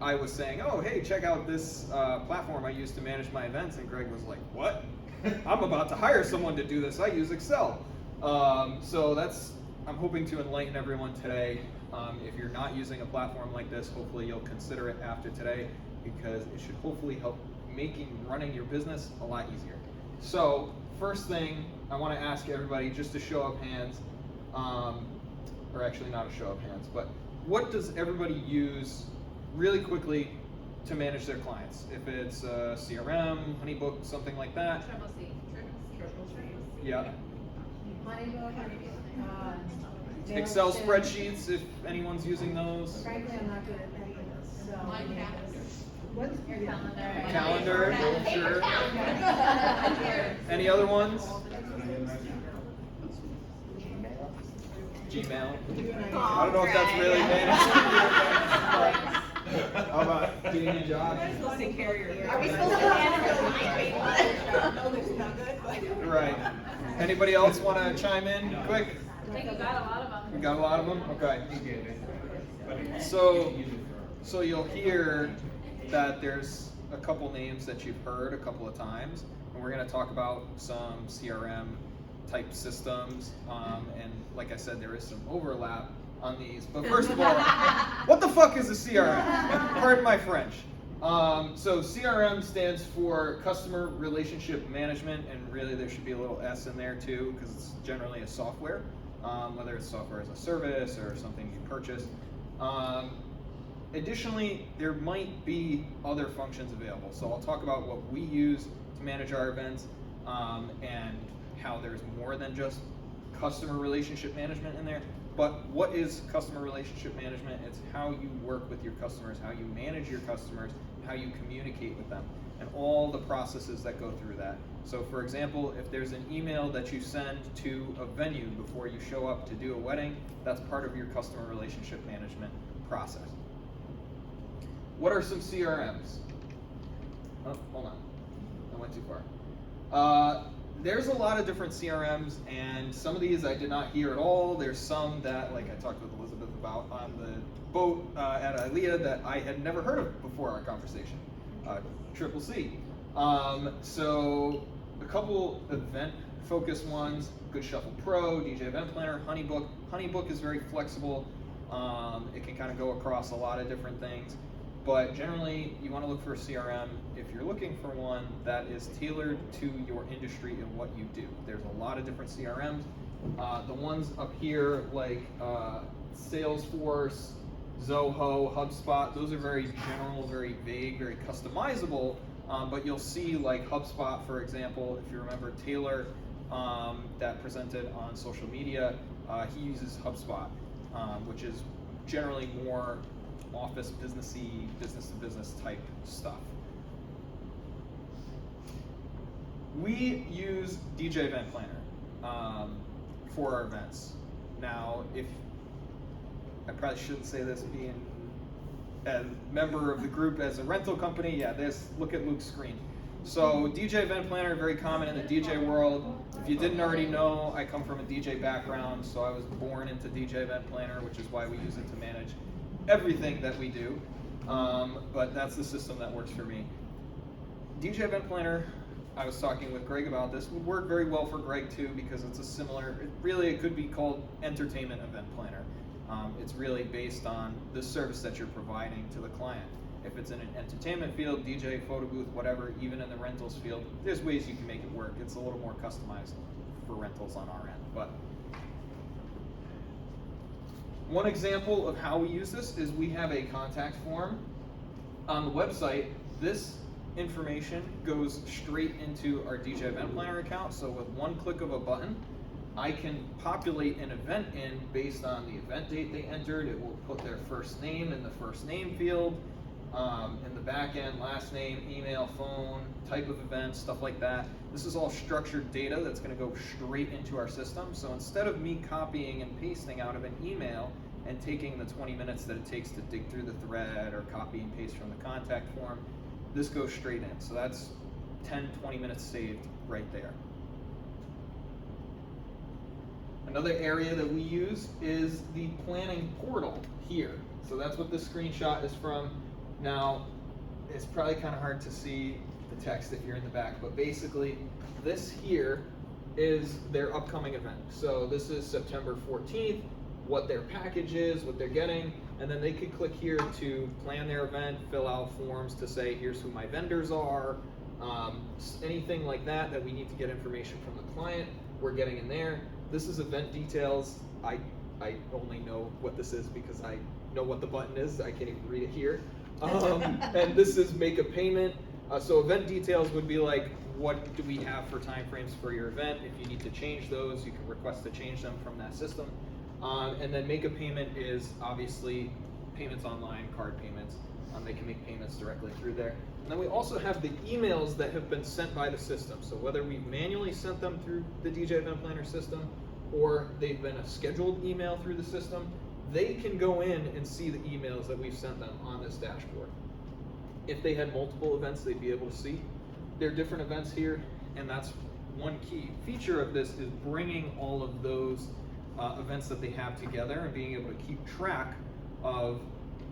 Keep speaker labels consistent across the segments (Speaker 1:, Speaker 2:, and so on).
Speaker 1: I was saying, oh, hey, check out this platform I use to manage my events, and Greg was like, what? I'm about to hire someone to do this. I use Excel. So I'm hoping to enlighten everyone today. If you're not using a platform like this, hopefully you'll consider it after today, because it should hopefully help running your business a lot easier. So first thing, I want to ask everybody just to show of hands, or actually not a show of hands, but what does everybody use really quickly to manage their clients? If it's CRM, HoneyBook, something like that.
Speaker 2: Triple C.
Speaker 1: Yeah.
Speaker 2: HoneyBook.
Speaker 1: Excel spreadsheets, if anyone's using those.
Speaker 2: Frankly, I'm not good at any of this. So
Speaker 3: My calendar.
Speaker 2: What's your
Speaker 1: Calendar, sure. Any other ones? Gmail. I don't know if that's really managed. How about doing your job?
Speaker 3: Are we supposed to
Speaker 2: No, this is not good.
Speaker 1: Right. Anybody else want to chime in quick?
Speaker 3: I think we got a lot of them.
Speaker 1: We got a lot of them? Okay. So you'll hear that there's a couple names that you've heard a couple of times, and we're going to talk about some CRM type systems, and like I said, there is some overlap on these. But first of all, what the fuck is a CRM? Pardon my French. So CRM stands for Customer Relationship Management, and really there should be a little S in there too, because it's generally a software, whether it's software as a service or something you purchase. Additionally, there might be other functions available. So I'll talk about what we use to manage our events, and how there's more than just customer relationship management in there. But what is customer relationship management? It's how you work with your customers, how you manage your customers, how you communicate with them, and all the processes that go through that. So for example, if there's an email that you send to a venue before you show up to do a wedding, that's part of your customer relationship management process. What are some CRMs? Oh, hold on, I went too far. There's a lot of different CRMs, and some of these I did not hear at all. There's some that, like I talked with Elizabeth about on the boat at ILEA, that I had never heard of before our conversation. Triple C. So a couple event-focused ones: Good Shuffle Pro, DJ Event Planner, HoneyBook. HoneyBook is very flexible. It can kind of go across a lot of different things. But generally, you want to look for a CRM if you're looking for one that is tailored to your industry and what you do. There's a lot of different CRMs. The ones up here, like Salesforce, Zoho, HubSpot, those are very general, very vague, very customizable. But you'll see, like HubSpot, for example, if you remember Taylor, that presented on social media, he uses HubSpot, which is generally more office businessy, business-to-business type stuff. We use DJ Event Planner for our events. Now, if I probably shouldn't say this, being a member of the group as a rental company, yeah, look at Luke's screen. So DJ Event Planner, very common in the DJ world. If you didn't already know, I come from a DJ background, so I was born into DJ Event Planner, which is why we use it to manage everything that we do, but that's the system that works for me. DJ Event Planner, I was talking with Greg about this, would work very well for Greg too, because it's a similar, it could be called Entertainment Event Planner. It's really based on the service that you're providing to the client. If it's in an entertainment field, DJ, photo booth, whatever, even in the rentals field, there's ways you can make it work. It's a little more customized for rentals on our end. But one example of how we use this is we have a contact form on the website. This information goes straight into our DJ Event Planner account. So with one click of a button, I can populate an event in based on the event date they entered. It will put their first name in the first name field. In the back end, last name, email, phone, type of event, stuff like that. This is all structured data that's going to go straight into our system. So instead of me copying and pasting out of an email and taking the 20 minutes that it takes to dig through the thread or copy and paste from the contact form, this goes straight in. So that's 10, 20 minutes saved right there. Another area that we use is the planning portal here. So that's what this screenshot is from. Now, it's probably kind of hard to see the text if you're in the back, but basically this here is their upcoming event. So this is September 14th, what their package is, what they're getting, and then they could click here to plan their event, fill out forms to say, here's who my vendors are, anything like that that we need to get information from the client, we're getting in there. This is event details. I only know what this is because I know what the button is. I can't even read it here. And this is make a payment. So event details would be like, what do we have for timeframes for your event? If you need to change those, you can request to change them from that system. And then make a payment is obviously payments online, card payments. They can make payments directly through there. And then we also have the emails that have been sent by the system. So whether we manually sent them through the DJ Event Planner system or they've been a scheduled email through the system, they can go in and see the emails that we've sent them on this dashboard. If they had multiple events, they'd be able to see. There are different events here, and that's one key feature of this is bringing all of those events that they have together and being able to keep track of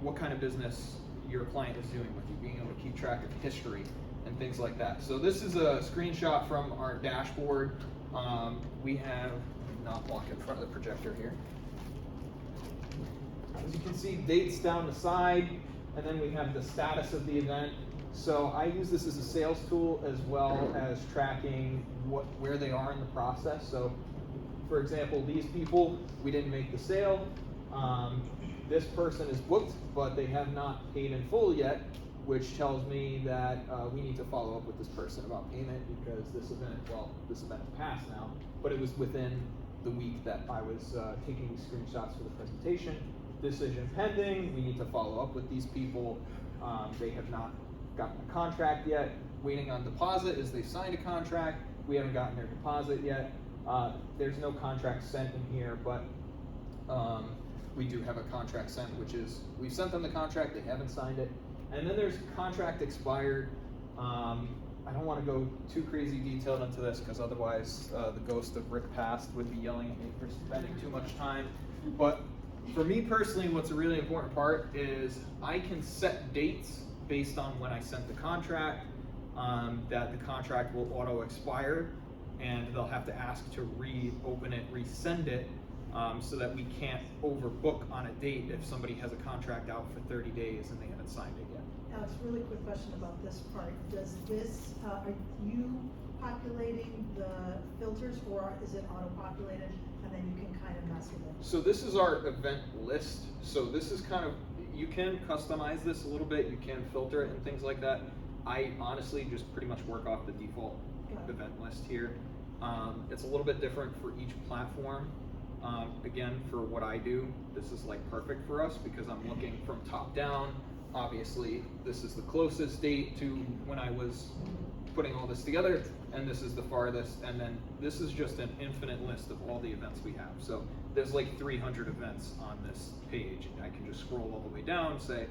Speaker 1: what kind of business your client is doing with you, being able to keep track of history and things like that. So this is a screenshot from our dashboard. We have, not walk in front of the projector here. As you can see, dates down the side, and then we have the status of the event. So I use this as a sales tool as well as tracking where they are in the process. So for example, these people, we didn't make the sale. This person is booked, but they have not paid in full yet, which tells me that we need to follow up with this person about payment because this event is passed now, but it was within the week that I was taking these screenshots for the presentation. Decision pending, we need to follow up with these people. They have not gotten a contract yet. Waiting on deposit is they signed a contract. We haven't gotten their deposit yet. There's no contract sent in here, but we do have a contract sent, which is, we've sent them the contract, they haven't signed it. And then there's contract expired. I don't want to go too crazy detailed into this because otherwise the ghost of Rick Past would be yelling at me for spending too much time. But for me personally, what's a really important part is I can set dates based on when I sent the contract, that the contract will auto expire and they'll have to ask to reopen it, resend it, so that we can't overbook on a date if somebody has a contract out for 30 days and they haven't signed it yet.
Speaker 2: Alex, really quick question about this part. Does this, are you populating the filters or is it auto-populated and then you can kind of mess with it?
Speaker 1: So this is our event list. So this is kind of, you can customize this a little bit, you can filter it and things like that. I honestly just pretty much work off the default event list here. It's a little bit different for each platform. Again, for what I do, this is like perfect for us because I'm looking from top down. Obviously, this is the closest date to when I was putting all this together, and this is the farthest, and then this is just an infinite list of all the events we have. So there's like 300 events on this page, and I can just scroll all the way down and say,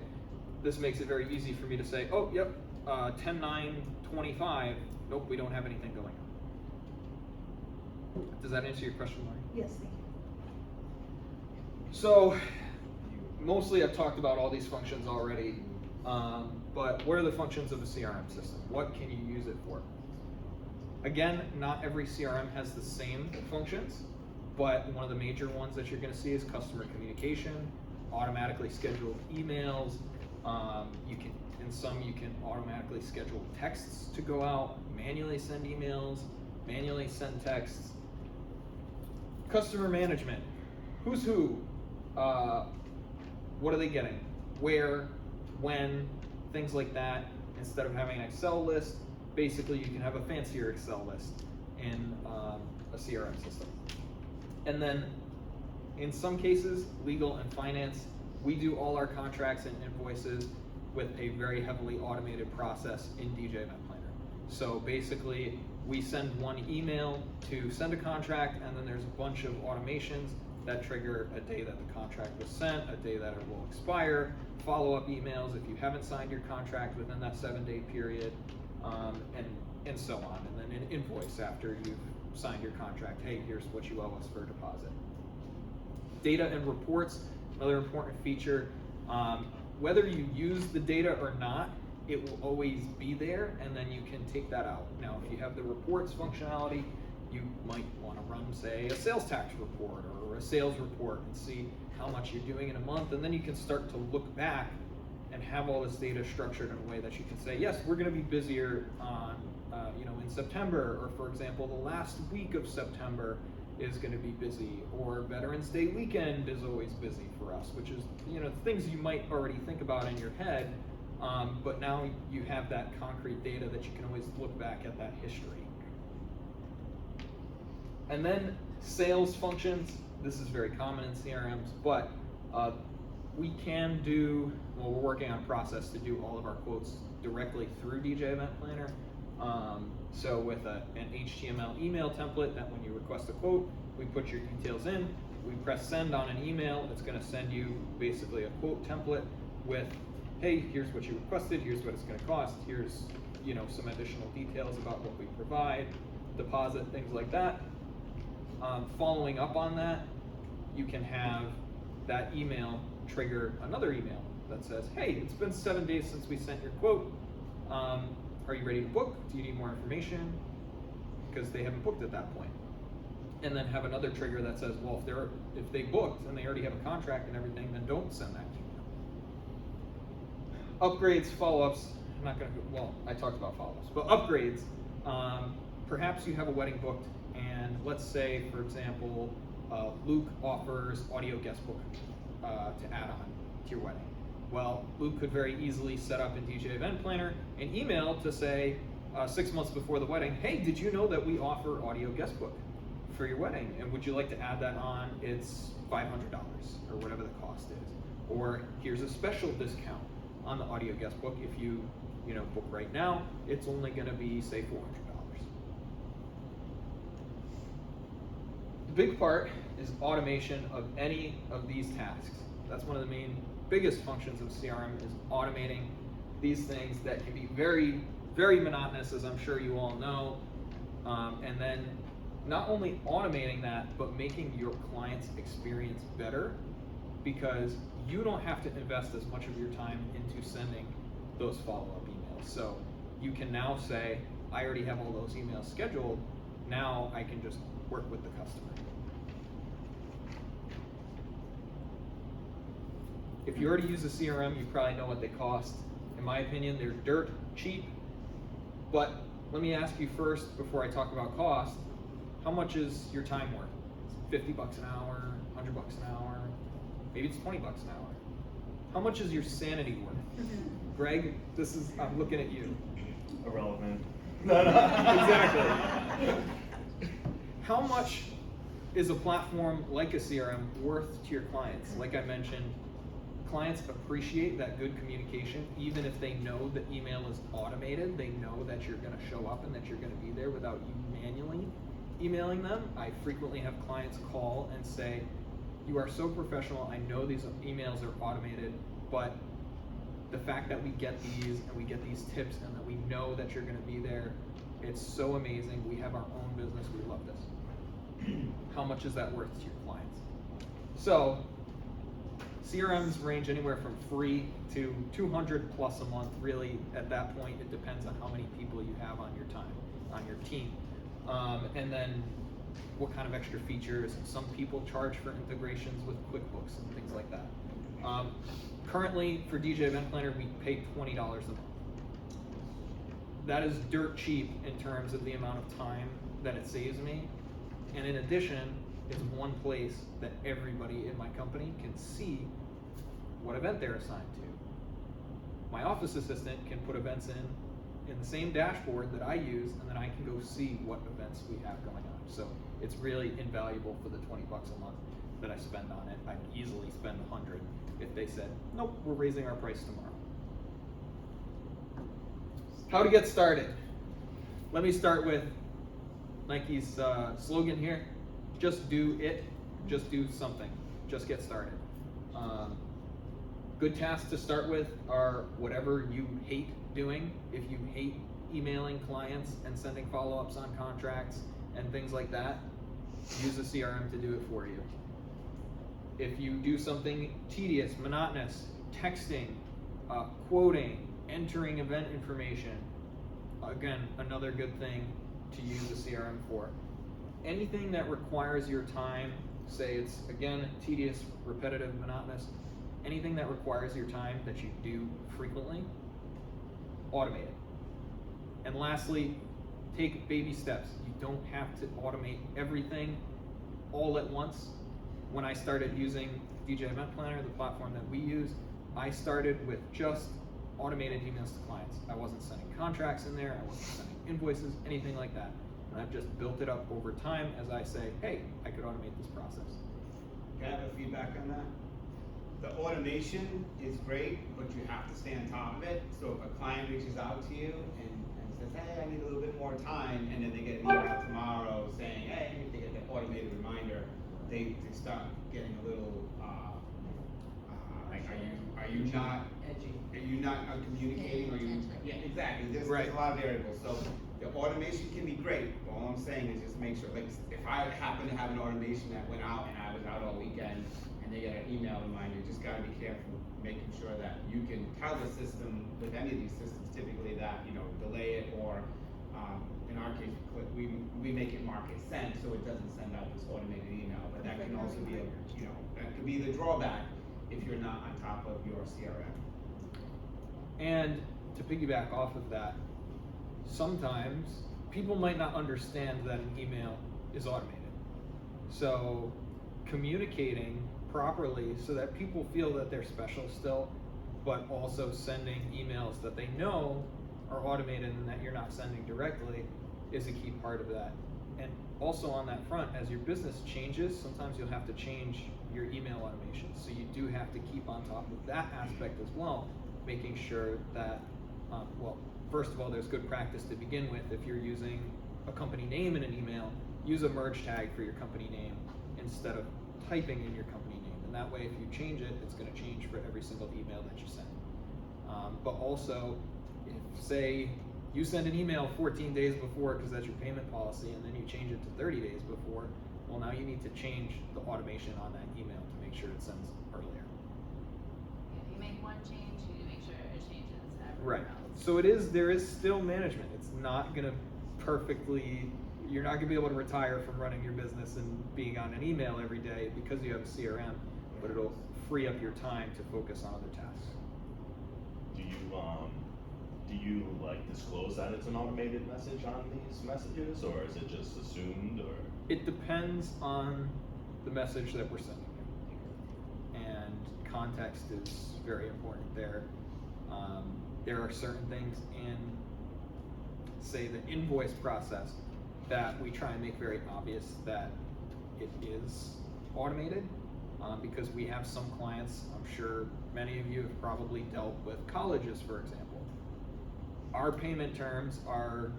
Speaker 1: this makes it very easy for me to say, oh, yep, 10/9/25, nope, we don't have anything going on. Does that answer your question, Marty?
Speaker 2: Yes, thank you.
Speaker 1: So, mostly I've talked about all these functions already, but what are the functions of a CRM system? What can you use it for? Again, not every CRM has the same functions, but one of the major ones that you're going to see is customer communication, automatically scheduled emails. You can automatically schedule texts to go out, manually send emails, manually send texts. Customer management, who's who, what are they getting, where, when, things like that. Instead of having an Excel list, basically you can have a fancier Excel list in a CRM system. And then in some cases, legal and finance, we do all our contracts and invoices with a very heavily automated process in DJ Event Planner. So basically, we send one email to send a contract, and then there's a bunch of automations that trigger a day that the contract was sent, a day that it will expire, follow-up emails if you haven't signed your contract within that 7-day period, and so on. And then an invoice after you've signed your contract. Hey, here's what you owe us for a deposit. Data and reports, another important feature. whether you use the data or not, it will always be there, and then you can take that out. Now, if you have the reports functionality, you might want to run, say, a sales tax report or a sales report and see how much you're doing in a month, and then you can start to look back and have all this data structured in a way that you can say, yes, we're going to be busier on, in September, or for example, the last week of September is going to be busy, or Veterans Day weekend is always busy for us, which is, things you might already think about in your head, but now you have that concrete data that you can always look back at that history. And then sales functions, this is very common in CRMs, but we can do, we're working on a process to do all of our quotes directly through DJ Event Planner. So with an HTML email template that when you request a quote, we put your details in, we press send on an email, it's gonna send you basically a quote template with, hey, here's what you requested, here's what it's gonna cost, here's some additional details about what we provide, deposit, things like that. Following up on that, you can have that email trigger another email that says, hey, it's been 7 days since we sent your quote. Are you ready to book? Do you need more information? Because they haven't booked at that point. And then have another trigger that says, well, if they booked and they already have a contract and everything, then don't send that email. Upgrades, follow-ups, I'm not gonna, I talked about follow-ups, but upgrades, perhaps you have a wedding booked, and let's say, for example, Luke offers audio guest book to add on to your wedding. Well, Luke could very easily set up in DJ Event Planner an email to say 6 months before the wedding, hey, did you know that we offer audio guest book for your wedding? And would you like to add that on? It's $500 or whatever the cost is. Or here's a special discount on the audio guest book. If you book right now, it's only gonna be, say, $400. The big part is automation of any of these tasks. That's one of the biggest functions of CRM, is automating these things that can be very, very monotonous, as I'm sure you all know. And then not only automating that, but making your client's experience better, because you don't have to invest as much of your time into sending those follow-up emails. So you can now say, I already have all those emails scheduled, now I can just work with the customer. If you already use a CRM, you probably know what they cost. In my opinion, they're dirt cheap. But let me ask you first, before I talk about cost, how much is your time worth? It's $50 an hour, $100 an hour, maybe it's $20 an hour. How much is your sanity worth? Greg, I'm looking at you.
Speaker 3: Irrelevant.
Speaker 1: No. Exactly. How much is a platform like a CRM worth to your clients? Like I mentioned, clients appreciate that good communication, even if they know the email is automated. They know that you're going to show up and that you're going to be there without you manually emailing them. I frequently have clients call and say, you are so professional, I know these emails are automated, but the fact that we get these and we get these tips and that we know that you're going to be there, it's so amazing. We have our own business, we love this. How much is that worth to your clients? So CRMs range anywhere from free to 200 plus a month. Really, at that point, it depends on how many people you have on your team. And then what kind of extra features. Some people charge for integrations with QuickBooks and things like that. Currently, for DJ Event Planner, we pay $20 a month. That is dirt cheap in terms of the amount of time that it saves me. And in addition, it's one place that everybody in my company can see what event they're assigned to. My office assistant can put events in the same dashboard that I use, and then I can go see what events we have going on. So it's really invaluable for the $20 a month that I spend on it. I'd easily spend $100 if they said, nope, we're raising our price tomorrow. How to get started. Let me start with Nike's slogan here. Just do it, just do something, just get started. Good tasks to start with are whatever you hate doing. If you hate emailing clients and sending follow-ups on contracts and things like that, use a CRM to do it for you. If you do something tedious, monotonous, texting, Quoting, entering event information, again, another good thing to use a CRM for. Anything that requires your time, say it's, again, tedious, repetitive, monotonous, anything that requires your time that you do frequently, automate it. And lastly, take baby steps. You don't have to automate everything all at once. When I started using DJ Event Planner, the platform that we use, I started with just automated emails to clients. I wasn't sending contracts in there, I wasn't sending invoices, anything like that. And I've just built it up over time as I say, hey, I could automate this process.
Speaker 3: Can I have a feedback on that? The automation is great, but you have to stay on top of it. So if a client reaches out to you and says, hey, I need a little bit more time, and then they get an email tomorrow saying, hey, they get an automated reminder, they start getting a little, like, are you not communicating, or you, yeah, exactly, there's a lot of variables. So the automation can be great, but all I'm saying is just make sure, like, if I happen to have an automation that went out and I was out all weekend, and they get an email reminder, you just gotta be careful, making sure that you can tell the system, with any of these systems typically, that, you know, delay it, or, in our case, we make it mark it sent, so it doesn't send out this automated email, but that can also be, you know, that could be the drawback if you're not on top of your CRM.
Speaker 1: And to piggyback off of that, sometimes people might not understand that an email is automated. So communicating properly so that people feel that they're special still, but also sending emails that they know are automated and that you're not sending directly is a key part of that. And also on that front, as your business changes, sometimes you'll have to change your email automation. So you do have to keep on top of that aspect as well, making sure that, well, first of all, there's good practice to begin with. If you're using a company name in an email, use a merge tag for your company name instead of typing in your company name. And that way, if you change it, it's going to change for every single email that you send. But also, if, say, you send an email 14 days before because that's your payment policy, and then you change it to 30 days before, well, now you need to change the automation on that email to make sure it sends earlier.
Speaker 4: If you make one change, you need to make sure it changes everywhere else.
Speaker 1: So there is still management. It's not gonna perfectly, you're not gonna be able to retire from running your business and being on an email every day because you have a CRM, but it'll free up your time to focus on other tasks.
Speaker 5: Do you like disclose that it's an automated message on these messages, or is it just assumed, or?
Speaker 1: It depends on the message that we're sending you. And context is very important there. There are certain things in, say, the invoice process that we try and make very obvious that it is automated, because we have some clients, I'm sure many of you have probably dealt with colleges, for example. Our payment terms are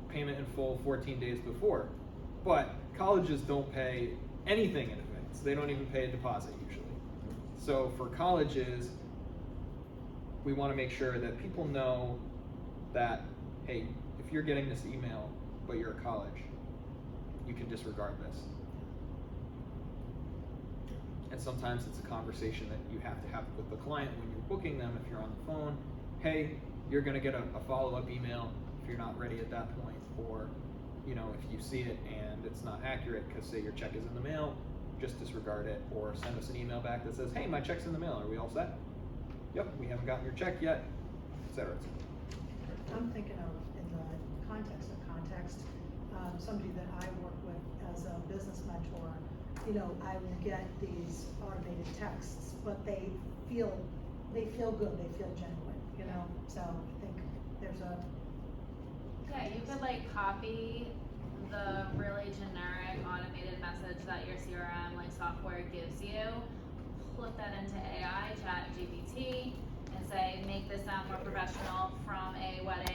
Speaker 1: payment in full 14 days before, but colleges don't pay anything in advance. They don't even pay a deposit usually. So for colleges, we want to make sure that people know that, hey, if you're getting this email, but you're a college, you can disregard this. And sometimes it's a conversation that you have to have with the client when you're booking them. If you're on the phone, hey, you're gonna get a follow-up email if you're not ready at that point, or, you know, if you see it and it's not accurate, because say your check is in the mail, just disregard it, or send us an email back that says, hey, my check's in the mail, are we all set? Yep, we haven't gotten your check yet, et cetera, et cetera.
Speaker 2: I'm thinking of, in the context, somebody that I work with as a business mentor, you know, I will get these automated texts, but they feel good, they feel genuine, you know, so I think there's a.
Speaker 4: Yeah, you could like copy the really generic automated message that your CRM like software gives you, put that into AI, chat GPT, and say, make this sound more professional from a wedding